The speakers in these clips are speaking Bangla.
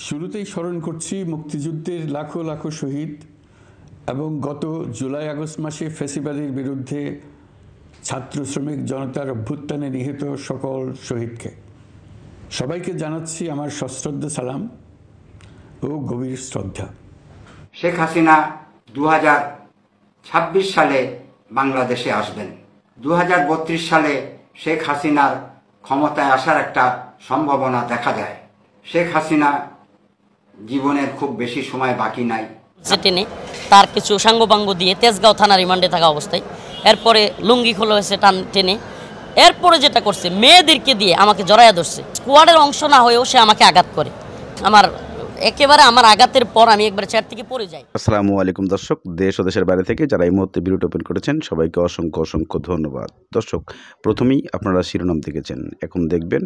শুরুতেই স্মরণ করছি মুক্তিযুদ্ধের লাখো লাখো শহীদ এবং গত জুলাই আগস্ট মাসে ফ্যাসিবাদের বিরুদ্ধে ছাত্র শ্রমিক জনতার অভ্যুত্থানে নিহত সকল শহীদকে। সবাইকে জানাচ্ছি আমার সশ্রদ্ধ সালাম ও গভীর শ্রদ্ধা। শেখ হাসিনা 2026 সালে বাংলাদেশে আসবেন। 2032 সালে শেখ হাসিনার ক্ষমতায় আসার একটা সম্ভাবনা দেখা যায়। শেখ হাসিনা জীবনের খুব বেশি সময় বাকি নাই। টেনে তার কিছু সাঙ্গপাঙ্গ দিয়ে তেজগাঁও থানা রিমান্ডে থাকা অবস্থায় এরপরে লুঙ্গি খোলা হয়েছে টান টেনে। এরপরে যেটা করছে মেয়েদেরকে দিয়ে আমাকে জড়াইয়া ধরছে। স্কোয়াডের অংশ না হয়েও সে আমাকে আঘাত করে। আমার আঘাতের পর আমি একবার চেয়ার থেকে পড়ে যাই। আসসালামু আলাইকুম দর্শক, দেশ ও দেশের বাইরে থেকে যারা এই মুহূর্তে ভিডিওটি ওপেন করেছেন সবাইকে অসংখ্য অসংখ্য ধন্যবাদ। দর্শক, প্রথমেই আপনারা শিরোনাম দেখেছেন, এখন দেখবেন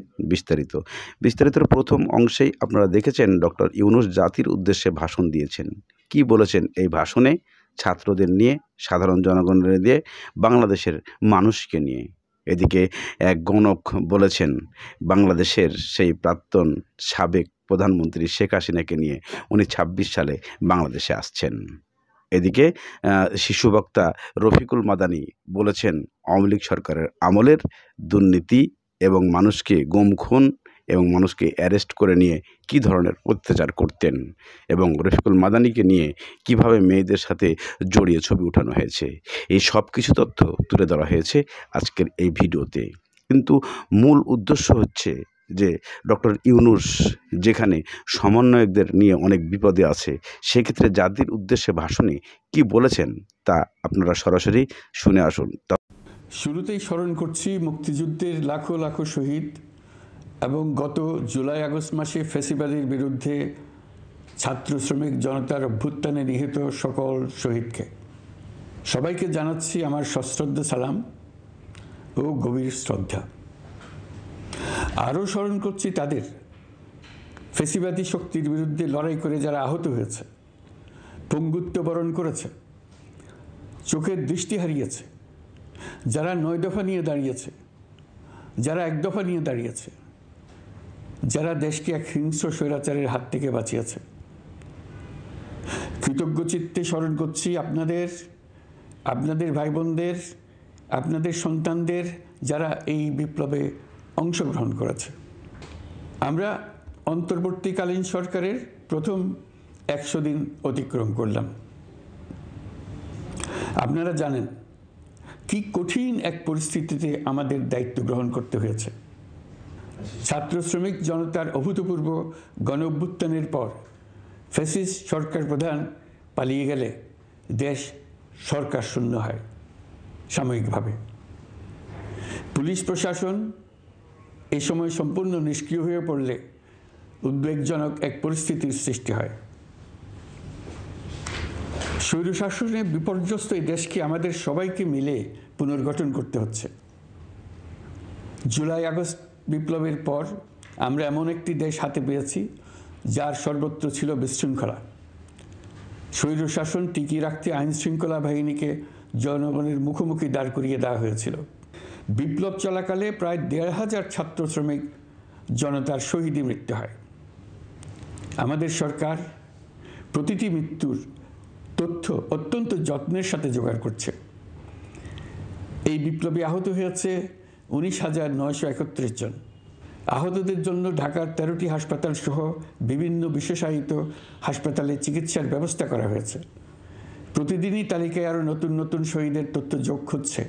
বিস্তারিতর প্রথম অংশেই আপনারা দেখেছেন ডক্টর ইউনূস জাতির উদ্দেশ্যে ভাষণ দিয়েছেন। কি বলেছেন এই ভাষণে? ছাত্রদের নিয়ে, সাধারণ জনগণের দিয়ে, বাংলাদেশের মানুষকে নিয়ে। এদিকে এক গণক বলেছেন বাংলাদেশের সেই প্রাক্তন সাবেক প্রধানমন্ত্রী শেখ হাসিনাকে নিয়ে উনি 26 সালে বাংলাদেশে আসছেন। এদিকে শিশু বক্তা রফিকুল মাদানী বলেছেন আওয়ামী লীগ সরকারের আমলের দুর্নীতি এবং মানুষকে গুম খুন এবং মানুষকে অ্যারেস্ট করে নিয়ে কী ধরনের অত্যাচার করতেন এবং রফিকুল মাদানীকে নিয়ে কিভাবে মেয়েদের সাথে জড়িয়ে ছবি উঠানো হয়েছে, এই সব কিছু তথ্য তুলে ধরা হয়েছে আজকের এই ভিডিওতে। কিন্তু মূল উদ্দেশ্য হচ্ছে যে ডক্টর ইউনূস যেখানে সমন্বয়কদের নিয়ে অনেক বিপদে আছে, সেক্ষেত্রে জাতির উদ্দেশ্যে ভাষণে কি বলেছেন তা আপনারা সরাসরি শুনে আসুন। শুরুতেই স্মরণ করছি মুক্তিযুদ্ধের লাখো লাখো শহীদ এবং গত জুলাই আগস্ট মাসে ফ্যাসিবাদের বিরুদ্ধে ছাত্র শ্রমিক জনতার অভ্যুত্থানে নিহত সকল শহীদকে। সবাইকে জানাচ্ছি আমার সশ্রদ্ধ সালাম ও গভীর শ্রদ্ধা। আরও স্মরণ করছি তাদের, ফ্যাসিবাদী শক্তির বিরুদ্ধে লড়াই করে যারা আহত হয়েছে, পঙ্গুত্ব বরণ করেছে, চোখের দৃষ্টি হারিয়েছে, যারা 9 দফা নিয়ে দাঁড়িয়েছে, যারা 1 দফা নিয়ে দাঁড়িয়েছে, যারা দেশকে এক হিংস্র স্বৈরাচারের হাত থেকে বাঁচিয়েছে। কৃতজ্ঞ চিত্তে স্মরণ করছি আপনাদের ভাই বোনদের, আপনাদের সন্তানদের যারা এই বিপ্লবে অংশগ্রহণ করেছে। আমরা অন্তর্বর্তীকালীন সরকারের প্রথম 100 দিন অতিক্রম করলাম। আপনারা জানেন কি কঠিন এক পরিস্থিতিতে আমাদের দায়িত্ব গ্রহণ করতে হয়েছে। ছাত্র শ্রমিক জনতার অভূতপূর্ব গণ অভ্যুত্থানের পর ফ্যাসিস্ট সরকার প্রধান পালিয়ে গেলে দেশ সরকার শূন্য হয় সাময়িকভাবে। পুলিশ প্রশাসন এই সময় সম্পূর্ণ নিষ্ক্রিয় হয়ে পড়লে উদ্বেগজনক এক পরিস্থিতির সৃষ্টি হয়। স্বৈরশাসনে বিপর্যস্ত এই দেশকে আমাদের সবাইকে মিলে পুনর্গঠন করতে হচ্ছে। জুলাই আগস্ট বিপ্লবের পর আমরা এমন একটি দেশ হাতে পেয়েছি যার সর্বত্র ছিল বিশৃঙ্খলা। স্বৈরশাসন টিকিয়ে রাখতে আইন শৃঙ্খলা বাহিনীকে জনগণের মুখোমুখি দাঁড় করিয়ে দেওয়া হয়েছিল। বিপ্লব চলাকালে প্রায় 1,500 ছাত্র শ্রমিক জনতার শহীদী মৃত্যু হয়। আমাদের সরকার প্রতিটি মৃত্যুর তথ্য অত্যন্ত যত্নের সাথে জোগাড় করছে। এই বিপ্লবে আহত হয়েছে 19,931 জন। আহতদের জন্য ঢাকার 13টি হাসপাতাল সহ বিভিন্ন বিশেষায়িত হাসপাতালে চিকিৎসার ব্যবস্থা করা হয়েছে। প্রতিদিনই তালিকায় আরও নতুন নতুন শহীদের তথ্য যোগ হচ্ছে,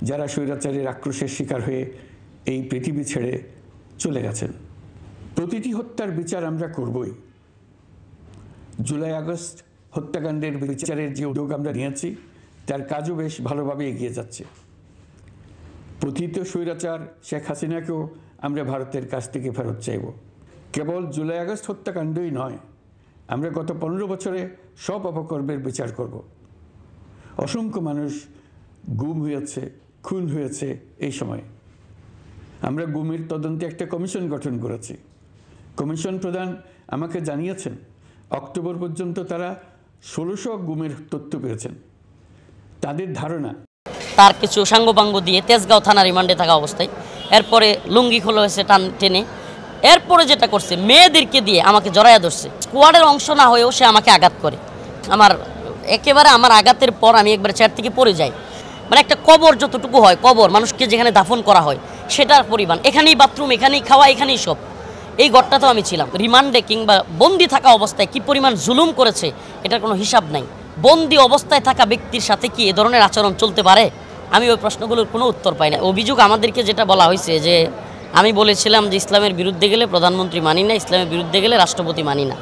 যারা স্বৈরাচারের আক্রোশের শিকার হয়ে এই পৃথিবী ছেড়ে চলে গেছেন। প্রতিটি হত্যার বিচার আমরা করবই। জুলাই আগস্ট হত্যাকাণ্ডের বিচারের যে উদ্যোগ আমরা নিয়েছি তার কাজও বেশ ভালোভাবে এগিয়ে যাচ্ছে। পতিত স্বৈরাচার শেখ হাসিনাকেও আমরা ভারতের কাছ থেকে ফেরত চাইব। কেবল জুলাই আগস্ট হত্যাকাণ্ডই নয়, আমরা গত 15 বছরে সব অপকর্মের বিচার করব। অসংখ্য মানুষ গুম হয়েছে, খুন হয়েছে। এই সময় আমরা গুমের তদন্তে একটা কমিশন গঠন করেছি। কমিশন প্রধান আমাকে জানিয়েছেন অক্টোবর পর্যন্ত তারা 1600 গুমের তথ্য পেয়েছেন। তাদের ধারণা তার কিছু সাঙ্গপাঙ্গ দিয়ে তেজগাঁও থানা রিমান্ডে থাকা অবস্থায় এরপরে লুঙ্গি খোলা হয়েছে টান টেনে। এরপরে যেটা করছে মেয়েদেরকে দিয়ে আমাকে জড়াইয়া ধরছে। স্কোয়াডের অংশ না হয়েও সে আমাকে আঘাত করে। একেবারে আমার আঘাতের পর আমি একবারে চেয়ার থেকে পড়ে যাই। মানে একটা কবর যতটুকু হয়, কবর মানুষকে যেখানে দাফন করা হয় সেটার পরিমাণ, এখানেই বাথরুম, এখানেই খাওয়া, এখানেই সব। এই ঘরটাতেও আমি ছিলাম। রিমান্ডে কিংবা বন্দি থাকা অবস্থায় কি পরিমাণ জুলুম করেছে এটার কোনো হিসাব নাই। বন্দি অবস্থায় থাকা ব্যক্তির সাথে কি এ ধরনের আচরণ চলতে পারে? আমি ওই প্রশ্নগুলোর কোনো উত্তর পাই না। অভিযোগ আমাদেরকে যেটা বলা হয়েছে যে আমি বলেছিলাম যে ইসলামের বিরুদ্ধে গেলে প্রধানমন্ত্রী মানি না, ইসলামের বিরুদ্ধে গেলে রাষ্ট্রপতি মানি না।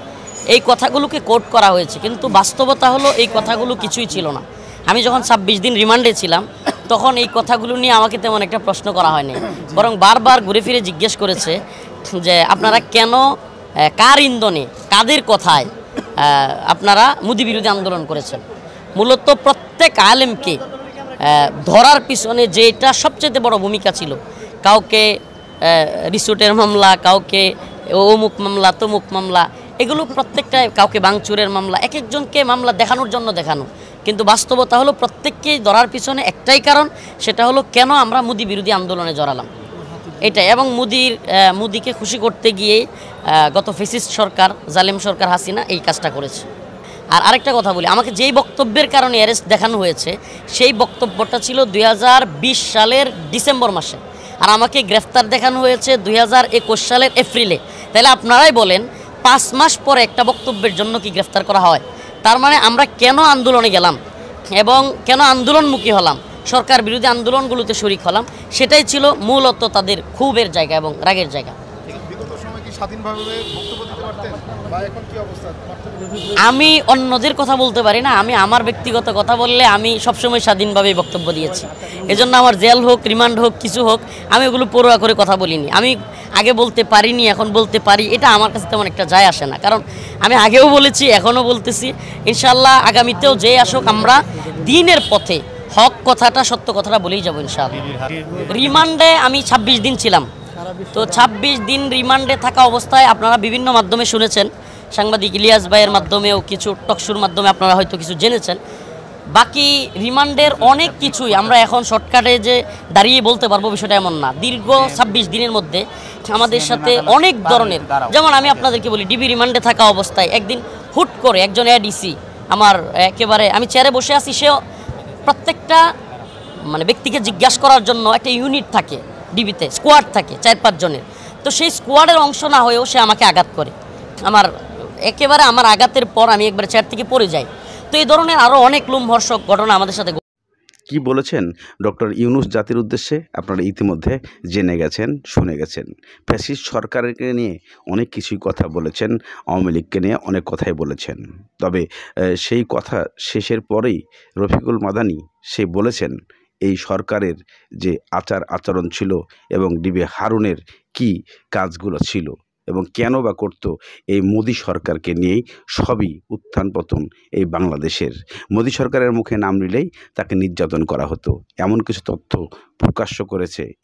এই কথাগুলোকে কোট করা হয়েছে, কিন্তু বাস্তবতা হলো এই কথাগুলো কিছুই ছিল না। আমি যখন 26 দিন রিমান্ডে ছিলাম তখন এই কথাগুলো নিয়ে আমাকে তেমন একটা প্রশ্ন করা হয়নি, বরং বারবার ঘুরে ফিরে জিজ্ঞেস করেছে যে আপনারা কেন, কার ইন্ধনে, কাদের কথায় আপনারা মোদি বিরোধী আন্দোলন করেছেন। মূলত প্রত্যেক আলেমকে ধরার পিছনে যেটা সবচেয়ে বড় ভূমিকা ছিল, কাউকে রিসোর্টের মামলা, কাউকে অমুক মামলা, তমুক মামলা, এগুলো প্রত্যেকটাই, কাউকে ভাঙচুরের মামলা, এক একজনকে মামলা দেখানোর জন্য দেখানো। কিন্তু বাস্তবতা হলো প্রত্যেককেই ধরার পিছনে একটাই কারণ, সেটা হলো কেন আমরা মোদি বিরোধী আন্দোলনে জড়ালাম এটাই। এবং মোদিকে খুশি করতে গিয়ে গত ফ্যাসিস্ট সরকার, জালেম সরকার হাসিনা এই কাজটা করেছে। আর আরেকটা কথা বলি, আমাকে যেই বক্তব্যের কারণে অ্যারেস্ট দেখানো হয়েছে সেই বক্তব্যটা ছিল 2020 সালের ডিসেম্বর মাসে, আর আমাকে গ্রেফতার দেখানো হয়েছে 2021 সালের এপ্রিলে। তাহলে আপনারাই বলেন 5 মাস পরে একটা বক্তব্যের জন্য কি গ্রেফতার করা হয়? তার মানে আমরা কেন আন্দোলনে গেলাম এবং কেন আন্দোলনমুখী হলাম, সরকার বিরোধী আন্দোলনগুলোতে শরিক হলাম, সেটাই ছিল মূলত তাদের ক্ষোভের জায়গা এবং রাগের জায়গা। আমি অন্যদের কথা বলতে পারি না, আমি আমার ব্যক্তিগত কথা বললে আমি সবসময় স্বাধীনভাবেই বক্তব্য দিয়েছি। এজন্য আমার জেল হোক, রিমান্ড হোক, কিছু হোক, আমি ওগুলো পরোয়া করে কথা বলিনি। আমি আগে বলতে পারিনি, এখন বলতে পারি, এটা আমার কাছে তেমন একটা যায় আসে না। কারণ আমি আগেও বলেছি, এখনও বলতেছি, ইনশাল্লাহ আগামীতেও যে আসুক আমরা দিনের পথে হক কথাটা, সত্য কথাটা বলেই যাবো ইনশাআল্লাহ। রিমান্ডে আমি 26 দিন ছিলাম। তো 26 দিন রিমান্ডে থাকা অবস্থায় আপনারা বিভিন্ন মাধ্যমে শুনেছেন, সাংবাদিক ইলিয়াস ভাইয়ের মাধ্যমেও, কিছু টকশোর মাধ্যমে আপনারা হয়তো কিছু জেনেছেন। বাকি রিমান্ডের অনেক কিছুই আমরা এখন শর্টকাটে যে দাঁড়িয়ে বলতে পারবো বিষয়টা এমন না। দীর্ঘ 26 দিনের মধ্যে আমাদের সাথে অনেক ধরনের, যেমন আমি আপনাদেরকে বলি, ডিবি রিমান্ডে থাকা অবস্থায় একদিন হুট করে একজন এডিসি আমার একেবারে, আমি চেয়ারে বসে আছি, সেও প্রত্যেকটা মানে ব্যক্তিকে জিজ্ঞাসা করার জন্য একটা ইউনিট থাকে ডিবিতে, স্কোয়াড থাকে 4-5 জনের। তো সেই স্কোয়াডের অংশ না হয়েও সে আমাকে আঘাত করে। একেবারে আমার আঘাতের পর আমি একবার চেয়ার থেকে পড়ে যাই। তো এই ধরনের আরও অনেক লোমহর্ষক ঘটনা আমাদের সাথে। কি বলেছেন ডক্টর ইউনূস জাতির উদ্দেশ্যে আপনারা ইতিমধ্যে জেনে গেছেন, শুনে গেছেন। ফ্যাসিস্ট সরকারকে নিয়ে অনেক কিছুই কথা বলেছেন, আওয়ামী লীগকে নিয়ে অনেক কথাই বলেছেন। তবে সেই কথা শেষের পরেই রফিকুল মাদানি সে বলেছেন এই সরকারের যে আচরণ ছিল এবং ডিবি হারুনের কি কাজগুলো ছিল এবং কেন বা করতো এই মোদি সরকারকে নিয়েই সবই উত্থান পতন এই বাংলাদেশের। মোদি সরকারের মুখে নাম নিলেই তাকে নির্যাতন করা হতো, এমন কিছু তথ্য প্রকাশ্য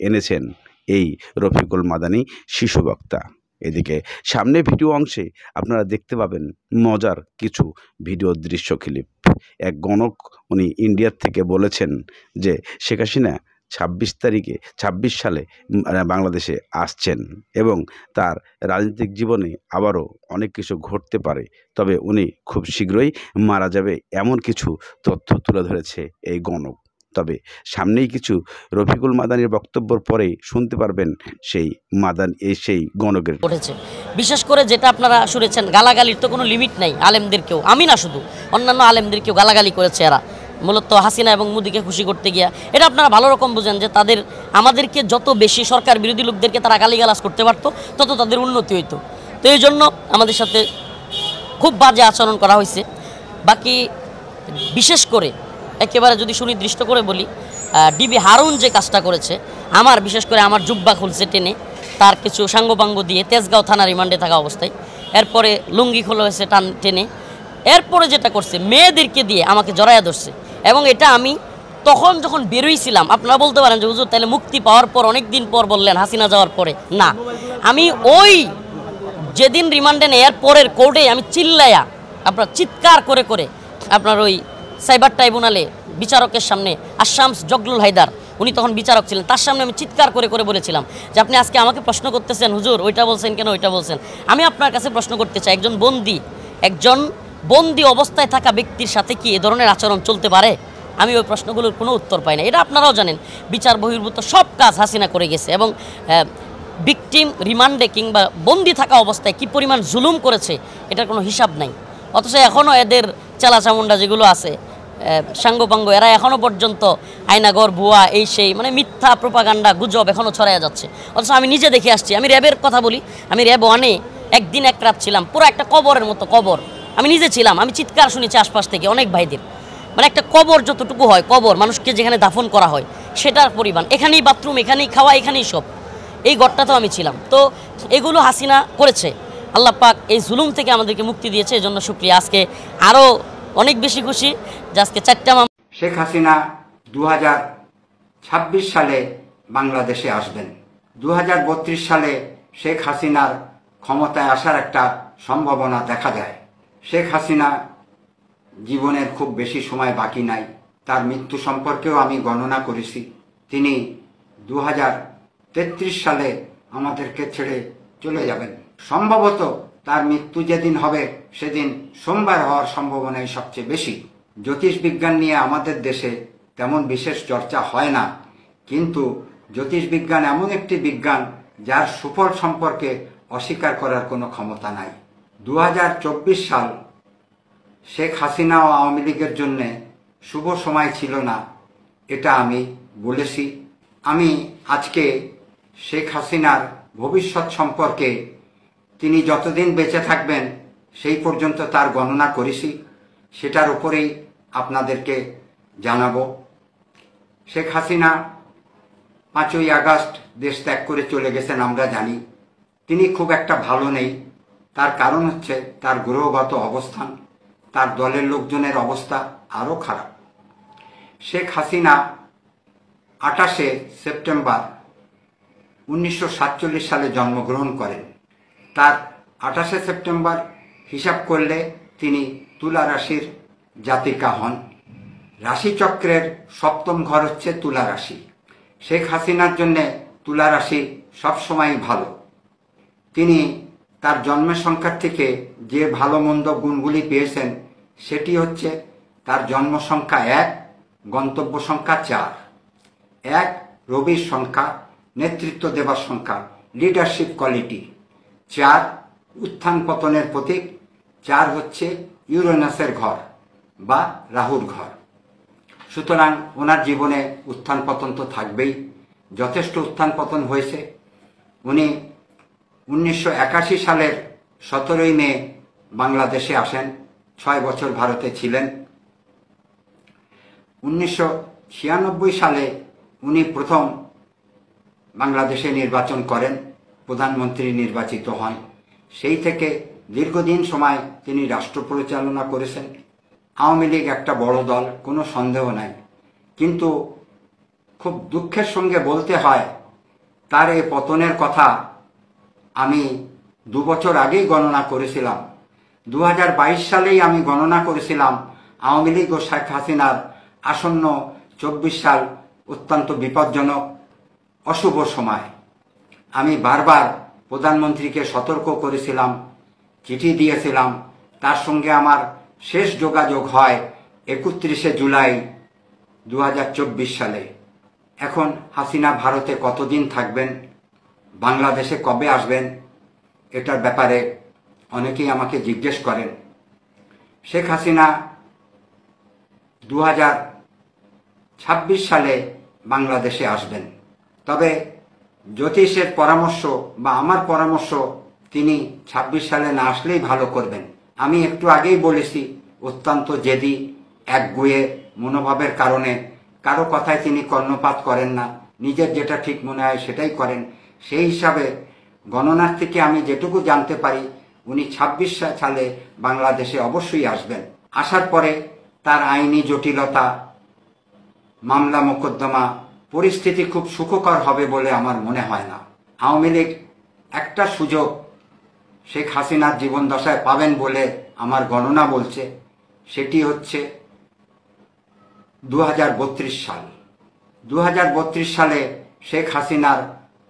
এনেছেন এই রফিকুল মাদানি শিশু বক্তা। এদিকে সামনে ভিডিও অংশে আপনারা দেখতে পাবেন মজার কিছু ভিডিও দৃশ্য ক্লিপ। এক গণক উনি ইন্ডিয়ার থেকে বলেছেন যে শেখ হাসিনা 26 সালে বাংলাদেশে আসছেন এবং তার রাজনৈতিক জীবনে আবারও অনেক কিছু ঘটতে পারে, তবে উনি খুব শীঘ্রই মারা যাবে, এমন কিছু তথ্য তুলে ধরেছে এই গণক। তবে সামনেই কিছু রফিকুল মাদানির বক্তব্যের পরেই শুনতে পারবেন সেই গণকের উঠেছে। বিশেষ করে যেটা আপনারা শুনেছেন, গালাগালির তো কোনো লিমিট নাই। আলেমদেরকেও, আমি না শুধু, অন্যান্য আলেমদেরকেও গালাগালি করেছে এরা, মূলত হাসিনা এবং মোদিকে খুশি করতে গিয়া। এটা আপনারা ভালো রকম বুঝেন যে আমাদেরকে যত বেশি সরকার বিরোধী লোকদেরকে তারা গালিগালাজ করতে পারতো, তত তাদের উন্নতি হইতো। তো এই জন্য আমাদের সাথে খুব বাজে আচরণ করা হয়েছে। বাকি বিশেষ করে একেবারে যদি সুনির্দিষ্ট করে বলি, ডিবি হারুন যে কাজটা করেছে, বিশেষ করে আমার জুব্বা খুলছে টেনে, তার কিছু সাঙ্গপাঙ্গ দিয়ে তেজগাঁও থানা রিমান্ডে থাকা অবস্থায়, এরপরে লুঙ্গি খোলা হয়েছে টেনে, এরপরে যেটা করছে মেয়েদেরকে দিয়ে আমাকে জড়াইয়া ধরছে। এবং এটা আমি তখন যখন বেরোইছিলাম, আপনারা বলতে পারেন যে হুজুর তাহলে মুক্তি পাওয়ার পর অনেক দিন পর বললেন, হাসিনা যাওয়ার পরে না, আমি ওই যেদিন রিমান্ডে নেয়ার পরের কোর্টে আমি চিল্লাইয়া আপনার চিৎকার করে আপনার ওই সাইবার ট্রাইব্যুনালে বিচারকের সামনে আশামস জগলুল হায়দার উনি তখন বিচারক ছিলেন, তার সামনে আমি চিৎকার করে করে বলেছিলাম যে আপনি আজকে আমাকে প্রশ্ন করতেছেন হুজুর, ওইটা বলছেন কেন, ওইটা বলছেন। আমি আপনার কাছে প্রশ্ন করতে চাই, একজন বন্দি অবস্থায় থাকা ব্যক্তির সাথে কি এ ধরনের আচরণ চলতে পারে? আমি ওই প্রশ্নগুলোর কোনো উত্তর পাই না। এটা আপনারাও জানেন, বিচার বহির্ভূত সব কাজ হাসিনা করে গেছে, এবং ভিকটিম রিমান্ডে কিংবা বন্দি থাকা অবস্থায় কি পরিমাণ জুলুম করেছে এটার কোনো হিসাব নাই। অথচ এখনও এদের চেলাচামুন্ডা যেগুলো আছে, সাঙ্গপাঙ্গ, এরা এখনও পর্যন্ত আয়নাগর, ভুয়া, এই সেই, মানে মিথ্যা প্রোপাগান্ডা, গুজব এখনও ছড়াইয়া যাচ্ছে। অথচ আমি নিজে দেখে আসছি, আমি র্যাবের কথা বলি, আমি র্যাব 1-এ একদিন এক রাত ছিলাম, পুরো একটা কবরের মতো কবর আমি নিজে ছিলাম। আমি চিৎকার শুনেছি আশপাশ থেকে অনেক ভাইদের, মানে একটা কবর যতটুকু হয়, কবর মানুষকে যেখানে দাফন করা হয় সেটার পরিমাণ, এখানেই বাথরুম, এখানেই খাওয়া, এখানেই সব, এই ঘরটাতেও আমি ছিলাম। তো এগুলো হাসিনা করেছে। আল্লাহ পাক এই জুলুম থেকে আমাদেরকে মুক্তি দিয়েছে, এজন্য শুকরিয়া। আজকে আরও অনেক বেশি খুশি যে আজকে 4টা শেখ হাসিনা 2026 সালে বাংলাদেশে আসবেন। 2032 সালে শেখ হাসিনার ক্ষমতায় আসার একটা সম্ভাবনা দেখা যায়। শেখ হাসিনা জীবনের খুব বেশি সময় বাকি নাই। তার মৃত্যু সম্পর্কেও আমি গণনা করেছি। তিনি 2033 সালে আমাদেরকে ছেড়ে চলে যাবেন। সম্ভবত তার মৃত্যু যেদিন হবে সেদিন সোমবার হওয়ার সম্ভাবনাই সবচেয়ে বেশি। জ্যোতিষবিজ্ঞান নিয়ে আমাদের দেশে তেমন বিশেষ চর্চা হয় না, কিন্তু জ্যোতিষবিজ্ঞান এমন একটি বিজ্ঞান যার সুফল সম্পর্কে অস্বীকার করার কোনো ক্ষমতা নাই। 2024 সাল শেখ হাসিনা ও আওয়ামী লীগের জন্য শুভ সময় ছিল না, এটা আমি বলেছি। আমি আজকে শেখ হাসিনার ভবিষ্যৎ সম্পর্কে তিনি যতদিন বেঁচে থাকবেন সেই পর্যন্ত তার গণনা করেছি, সেটার উপরেই আপনাদেরকে জানাবো। শেখ হাসিনা 5ই আগস্ট দেশ ত্যাগ করে চলে গেছেন, আমরা জানি। তিনি খুব একটা ভালো নেই। তার কারণ হচ্ছে তার গ্রহগত অবস্থান, তার দলের লোকজনের অবস্থা আরও খারাপ। শেখ হাসিনা 28শে সেপ্টেম্বর 1947 সালে জন্মগ্রহণ করেন। তার 28শে সেপ্টেম্বর হিসাব করলে তিনি তুলা রাশির জাতিকা হন। রাশিচক্রের 7ম ঘর হচ্ছে তুলা রাশি। শেখ হাসিনার জন্য তুলা রাশি সবসময় ভালো। তিনি তার জন্মের সংখ্যার থেকে যে ভালো মন্দ গুণগুলি পেয়েছেন সেটি হচ্ছে তার জন্ম সংখ্যা 1, গন্তব্য সংখ্যা 4। 1 রবির সংখ্যা, নেতৃত্ব দেবার সংখ্যা, লিডারশিপ কোয়ালিটি। 4 উত্থান পতনের প্রতীক। 4 হচ্ছে ইউরেনাসের ঘর বা রাহুর ঘর। সুতরাং ওনার জীবনে উত্থান পতন তো থাকবেই, যথেষ্ট উত্থান পতন হয়েছে। উনি 1981 সালের 17ই মে বাংলাদেশে আসেন, 6 বছর ভারতে ছিলেন। 1996 সালে উনি প্রথম বাংলাদেশে নির্বাচন করেন, প্রধানমন্ত্রী নির্বাচিত হন। সেই থেকে দীর্ঘদিন সময় তিনি রাষ্ট্র পরিচালনা করেছেন। আওয়ামী লীগ একটা বড় দল, কোনো সন্দেহ নাই, কিন্তু খুব দুঃখের সঙ্গে বলতে হয় তার এই পতনের কথা আমি 2 বছর আগেই গণনা করেছিলাম। 2022 সালেই আমি গণনা করেছিলাম আওয়ামী লীগ ও শেখ হাসিনার আসন্ন 24 সাল অত্যন্ত বিপজ্জনক, অশুভ সময়। আমি বারবার প্রধানমন্ত্রীকে সতর্ক করেছিলাম, চিঠি দিয়েছিলাম। তার সঙ্গে আমার শেষ যোগাযোগ হয় 31শে জুলাই 2024 সালে। এখন হাসিনা ভারতে কতদিন থাকবেন, বাংলাদেশে কবে আসবেন, এটার ব্যাপারে অনেকেই আমাকে জিজ্ঞেস করেন। শেখ হাসিনা 2026 সালে বাংলাদেশে আসবেন। তবে জ্যোতিষের পরামর্শ বা আমার পরামর্শ, তিনি 26 সালে না আসলেই ভালো করবেন। আমি একটু আগেই বলেছি, অত্যন্ত জেদি, একগুঁয়ে মনোভাবের কারণে কারো কথায় তিনি কর্ণপাত করেন না, নিজের যেটা ঠিক মনে হয় সেটাই করেন। সেই হিসাবে গণনার থেকে আমি যেটুকু জানতে পারি, উনি 26 সালে বাংলাদেশে অবশ্যই আসবেন। আসার পরে তার আইনি জটিলতা, মামলা মোকদ্দমা, পরিস্থিতি খুব সুখকর হবে বলে আমার মনে হয় না। আওয়ামী লীগ একটা সুযোগ শেখ হাসিনার জীবন দশায় পাবেন বলে আমার গণনা বলছে, সেটি হচ্ছে 2032 সাল। 2032 সালে শেখ হাসিনার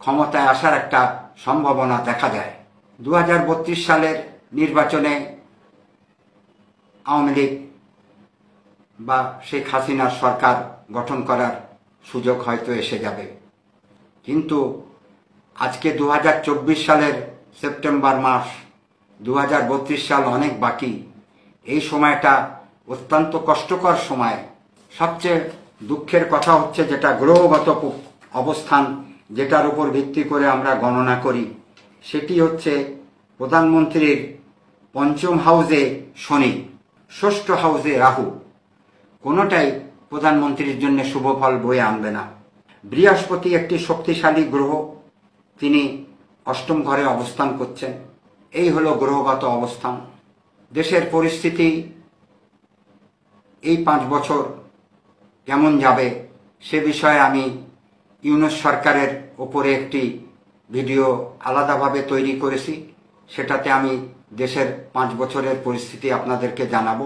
ক্ষমতায় আসার একটা সম্ভাবনা দেখা যায়। 2032 সালের নির্বাচনে আওয়ামী লীগ বা শেখ হাসিনার সরকার গঠন করার সুযোগ হয়তো এসে যাবে। কিন্তু আজকে 2024 সালের সেপ্টেম্বর মাস, 2032 সাল অনেক বাকি। এই সময়টা অত্যন্ত কষ্টকর সময়। সবচেয়ে দুঃখের কথা হচ্ছে যেটা গ্রহগত অবস্থান, যেটার উপর ভিত্তি করে আমরা গণনা করি, সেটি হচ্ছে প্রধানমন্ত্রীর পঞ্চম হাউসে শনি, ষষ্ঠ হাউসে রাহু। কোনোটাই প্রধানমন্ত্রীর জন্য শুভ ফল বয়ে আনবে না। বৃহস্পতি একটি শক্তিশালী গ্রহ, তিনি অষ্টম ঘরে অবস্থান করছেন। এই হলো গ্রহগত অবস্থান। দেশের পরিস্থিতি এই 5 বছর কেমন যাবে সে বিষয়ে আমি ইউনূস সরকারের ওপরে একটি ভিডিও আলাদাভাবে তৈরি করেছি। সেটাতে আমি দেশের 5 বছরের পরিস্থিতি আপনাদেরকে জানাবো।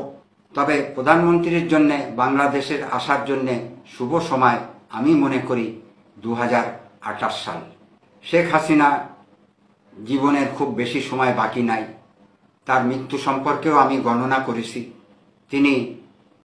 তবে প্রধানমন্ত্রীর জন্য বাংলাদেশের আসার জন্য শুভ সময় আমি মনে করি 2028 সাল। শেখ হাসিনা জীবনের খুব বেশি সময় বাকি নাই। তার মৃত্যু সম্পর্কেও আমি গণনা করেছি। তিনি